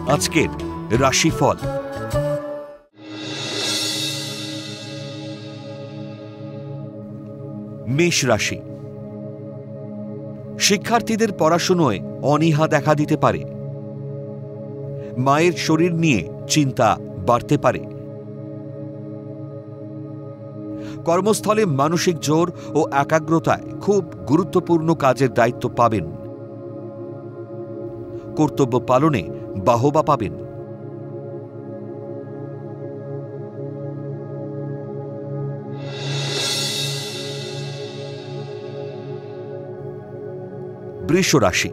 আজকের রাশিফল। মেষ রাশি। শিক্ষার্থীদের পড়াশোনায় অনীহা দেখা দিতে পারে। মায়ের শরীর নিয়ে চিন্তা বাড়তে পারে। কর্মস্থলে মানসিক জোর ও একাগ্রতায় খুব গুরুত্বপূর্ণ কাজের দায়িত্ব পাবেন। কর্তব্য পালনে বাহবা পাবেন। বৃষ রাশি।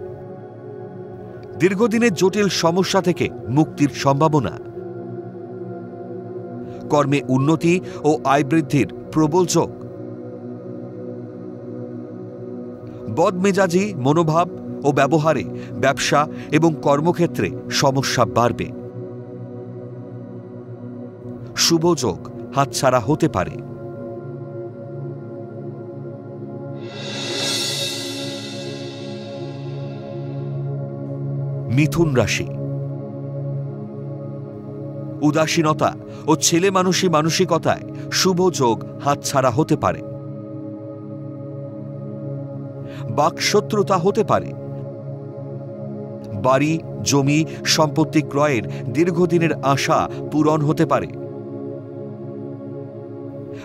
দীর্ঘদিনের জটিল সমস্যা থেকে মুক্তির সম্ভাবনা। কর্মে উন্নতি ও আয় বৃদ্ধির প্রবল যোগ। বদমেজাজি মনোভাব ও ব্যবহারে ব্যবসা এবং কর্মক্ষেত্রে সমস্যা বাড়বে। শুভ যোগ হাতছাড়া হতে পারে। মিথুন রাশি। উদাসীনতা ও ছেলে মানুষী মানসিকতায় শুভ যোগ হাতছাড়া হতে পারে। বাকশত্রুতা হতে পারে। বাড়ি জমি সম্পত্তি ক্রয়ের দীর্ঘদিনের আশা পূরণ হতে পারে।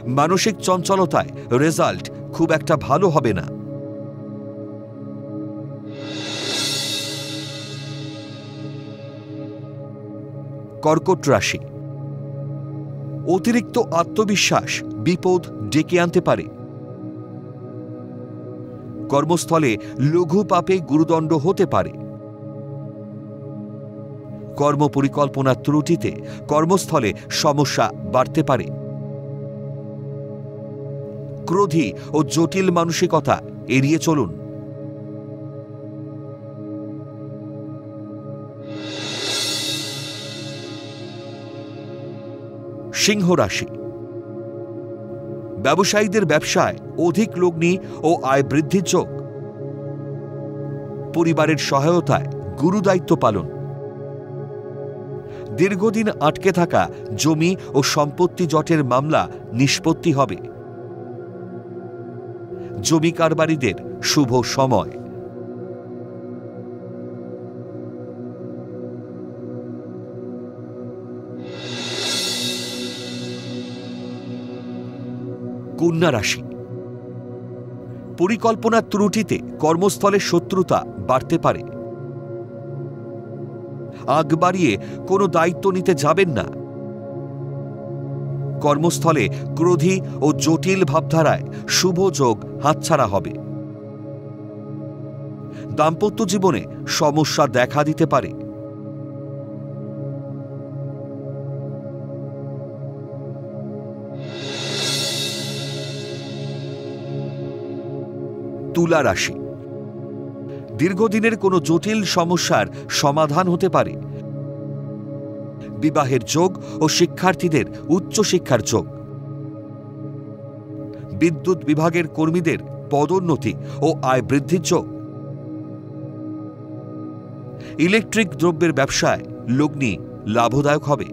মানসিক চঞ্চলতায় রেজাল্ট খুব একটা ভালো হবে না। কর্কট রাশি। অতিরিক্ত আত্মবিশ্বাস বিপদ ডেকে আনতে পারে। কর্মস্থলে লঘু পাপে গুরুদণ্ড হতে পারে। কর্মপরিকল্পনার ত্রুটিতে কর্মস্থলে সমস্যা বাড়তে পারে। ক্রোধী ও জটিল মানসিকতা এড়িয়ে চলুন। সিংহ রাশি। ব্যবসায়ীদের ব্যবসায় অধিক লগ্নি ও আয় বৃদ্ধির যোগ। পরিবারের সহায়তায় গুরুদায়িত্ব পালন। দীর্ঘদিন আটকে থাকা জমি ও সম্পত্তি জটের মামলা নিষ্পত্তি হবে। জমি কারবারিদের শুভ সময়। কন্যা রাশি। পরিকল্পনার ত্রুটিতে কর্মস্থলে শত্রুতা বাড়তে পারে। আগ বাড়িয়ে কোনো দায়িত্ব নিতে যাবেন না। কর্মস্থলে ক্রোধী ও জটিল ভাবধারায় শুভ যোগ হাতছাড়া হবে। দাম্পত্য জীবনে সমস্যা দেখা দিতে পারে। তুলা রাশি। দীর্ঘদিনের কোনো জটিল সমস্যার সমাধান হতে পারে। বিবাহের যোগ ও শিক্ষার্থীদের উচ্চশিক্ষার যোগ। বিদ্যুৎ বিভাগের কর্মীদের পদোন্নতি ও আয় বৃদ্ধির যোগ। ইলেকট্রিক দ্রব্যের ব্যবসায় লগ্নি লাভদায়ক হবে।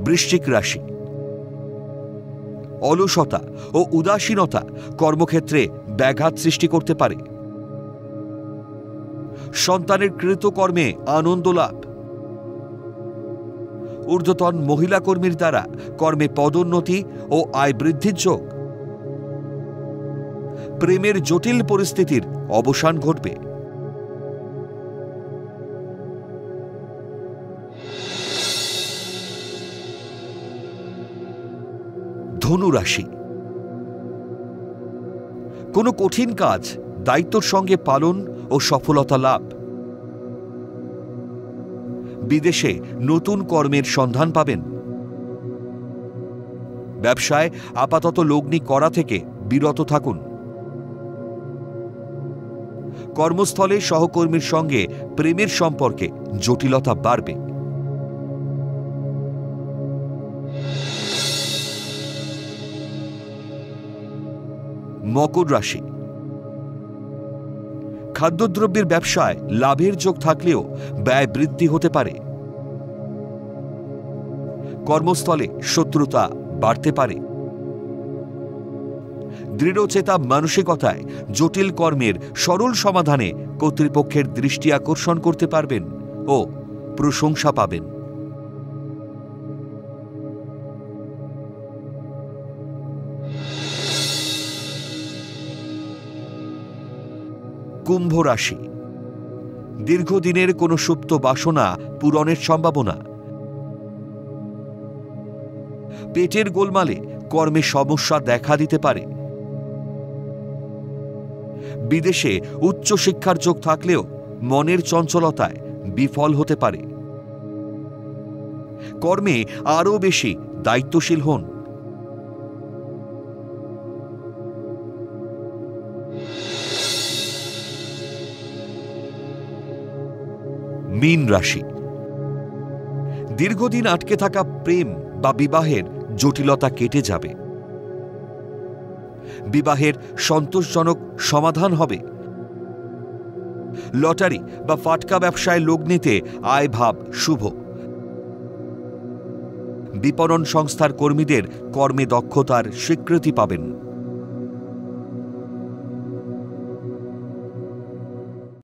বৃশ্চিক রাশি। অলসতা ও উদাসীনতা কর্মক্ষেত্রে ব্যাঘাত সৃষ্টি করতে পারে। সন্তানের কৃতকর্মে আনন্দ লাভ। ঊর্ধ্বতন মহিলা কর্মীর দ্বারা কর্মে পদোন্নতি ও আয় বৃদ্ধির যোগ। প্রেমের জটিল পরিস্থিতির অবসান ঘটবে। ধনু রাশি। কোনো কঠিন কাজ দায়িত্বর সঙ্গে পালন ও সফলতা লাভ। বিদেশে নতুন কর্মের সন্ধান পাবেন। ব্যবসায় আপাতত লগ্নি করা থেকে বিরত থাকুন। কর্মস্থলে সহকর্মীর সঙ্গে প্রেমের সম্পর্কে জটিলতা বাড়বে। মকর রাশি, খাদ্যদ্রব্যের ব্যবসায় লাভের যোগ থাকলেও ব্যয় বৃদ্ধি হতে পারে। কর্মস্থলে শত্রুতা বাড়তে পারে। দৃঢ়চেতা মানসিকতায় জটিল কর্মের সরল সমাধানে কর্তৃপক্ষের দৃষ্টি আকর্ষণ করতে পারবেন ও প্রশংসা পাবেন। কুম্ভ রাশি, দীর্ঘদিনের কোনো সুপ্ত বাসনা পূরণের সম্ভাবনা। পেটের গোলমালে কর্মে সমস্যা দেখা দিতে পারে। বিদেশে উচ্চশিক্ষার যোগ থাকলেও মনের চঞ্চলতায় বিফল হতে পারে। কর্মে আরও বেশি দায়িত্বশীল হন। মীন রাশি, দীর্ঘদিন আটকে থাকা প্রেম বা বিবাহের জটিলতা কেটে যাবে। বিবাহের সন্তোষজনক সমাধান হবে। লটারি বা ফাটকা ব্যবসায় লগ্নিতে আয় ভাব শুভ। বিপণন সংস্থার কর্মীদের কর্মে দক্ষতার স্বীকৃতি পাবেন।